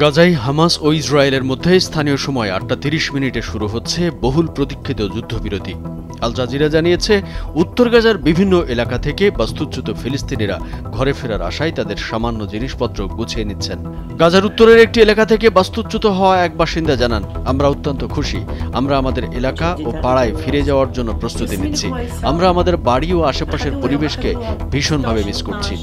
গাজায় হামাস ও ইসরায়েলের মধ্যে স্থানীয় সময় ৮টা ৩০ শুরু হচ্ছে বহুল প্রতীক্ষিত যুদ্ধবিরতি। আল জাজিরা জানিয়েছে, উত্তর গাজার বিভিন্ন এলাকা থেকে বাস্তুচ্যুত ফিলিস্তিনিরা ঘরে ফেরার আশায় তাদের সামান্য জিনিসপত্র গুছিয়ে নিচ্ছেন। গাজার উত্তরের একটি এলাকা থেকে বাস্তুচ্যুত হওয়া এক বাসিন্দা জানান, আমরা অত্যন্ত খুশি। আমরা আমাদের এলাকা ও পাড়ায় ফিরে যাওয়ার জন্য প্রস্তুতি নিচ্ছি। আমরা আমাদের বাড়ি ও আশেপাশের পরিবেশকে ভীষণভাবে মিস করছি।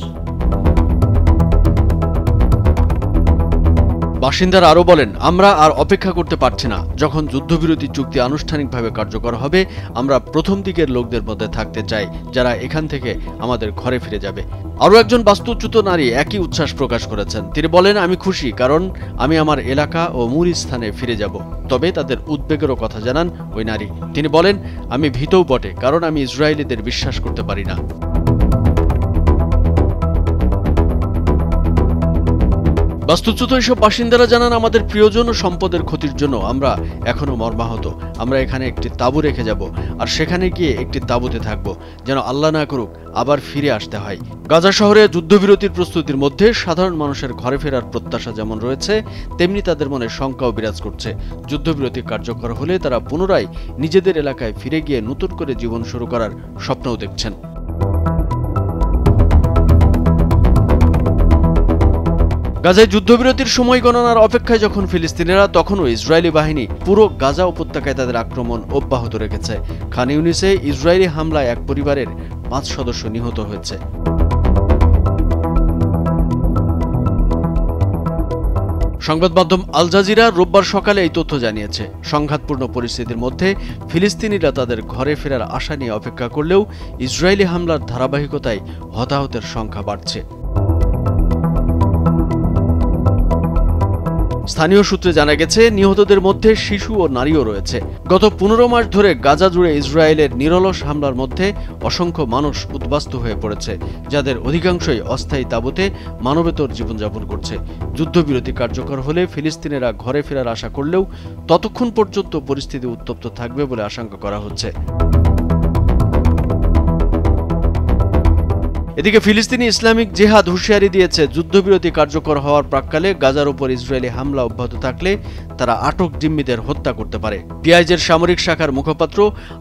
বাসিন্দারা আরও বলেন, আমরা আর অপেক্ষা করতে পারছি না। যখন যুদ্ধবিরতি চুক্তি আনুষ্ঠানিকভাবে কার্যকর হবে, আমরা প্রথম দিকের লোকদের মধ্যে থাকতে চাই যারা এখান থেকে আমাদের ঘরে ফিরে যাবে। আরও একজন বাস্তুচ্যুত নারী একই উচ্ছ্বাস প্রকাশ করেছেন। তিনি বলেন, আমি খুশি, কারণ আমি আমার এলাকা ও মূল স্থানে ফিরে যাব। তবে তাদের উদ্বেগেরও কথা জানান ওই নারী। তিনি বলেন, আমি ভীতও বটে, কারণ আমি ইসরায়েলিদের বিশ্বাস করতে পারি না। বাস্তুচ্যুত এসব বাসিন্দারা জানান, আমাদের প্রিয়জন ও সম্পদের ক্ষতির জন্য আমরা এখনো মর্মাহত। আমরা এখানে একটি তাঁবু রেখে যাব, আর সেখানে গিয়ে একটি তাঁবুতে থাকব, যেন আল্লাহ না করুক আবার ফিরে আসতে হয়। গাজা শহরে যুদ্ধবিরতির প্রস্তুতির মধ্যে সাধারণ মানুষের ঘরে ফেরার প্রত্যাশা যেমন রয়েছে, তেমনি তাদের মনে শঙ্কাও বিরাজ করছে। যুদ্ধবিরতি কার্যকর হলে তারা পুনরায় নিজেদের এলাকায় ফিরে গিয়ে নতুন করে জীবন শুরু করার স্বপ্নও দেখছেন। গাজায় যুদ্ধবিরতির সময় গণনার অপেক্ষায় যখন ফিলিস্তিনিরা, তখনও ইসরায়েলি বাহিনী পুরো গাজা উপত্যকায় তাদের আক্রমণ অব্যাহত রেখেছে। খান ইউনিসে ইসরায়েলি হামলায় এক পরিবারের ৫ সদস্য নিহত হয়েছে। সংবাদ মাধ্যম আল জাজিরা রোববার সকালে এই তথ্য জানিয়েছে। সংঘাতপূর্ণ পরিস্থিতির মধ্যে ফিলিস্তিনিরা তাদের ঘরে ফেরার আশা নিয়ে অপেক্ষা করলেও ইসরায়েলি হামলার ধারাবাহিকতায় হতাহতের সংখ্যা বাড়ছে। স্থানীয় সূত্রে জানা গেছে, নিহতদের মধ্যে শিশু ও নারীও রয়েছে। গত ১৫ মাস ধরে গাজা জুড়ে ইসরায়েলের নিরলস হামলার মধ্যে অসংখ্য মানুষ উদ্বাস্তু হয়ে পড়েছে, যাদের অধিকাংশই অস্থায়ী তাঁবুতে মানবেতর জীবনযাপন করছে। যুদ্ধবিরতি কার্যকর হলে ফিলিস্তিনিরা ঘরে ফেরার আশা করলেও ততক্ষণ পর্যন্ত পরিস্থিতি উত্তপ্ত থাকবে বলে আশঙ্কা করা হচ্ছে। এদিকে ফিলিস্তিনি ইসলামিক জিহাদ হুঁশিয়ারি দিয়েছে, যুদ্ধবিরতি কার্যকর হওয়ার প্রাক্কালে গাজার উপর ইসরায়েলি হামলা অব্যাহত থাকলে তারা আটক জিম্মিদের হত্যা করতে পারে। পিআইজের সামরিক শাখার মুখপাত্র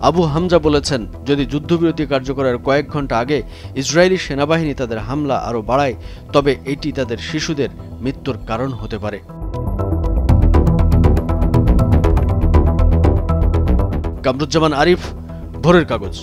আবু হামজা বলেছেন, যদি যুদ্ধবিরতি কার্যকরের কয়েক ঘন্টা আগে ইসরায়েলি সেনাবাহিনী তাদের হামলা আরও বাড়ায়, তবে এটি তাদের শিশুদের মৃত্যুর কারণ হতে পারে। কামরুজ্জামান আরিফ, ভোরের কাগজ।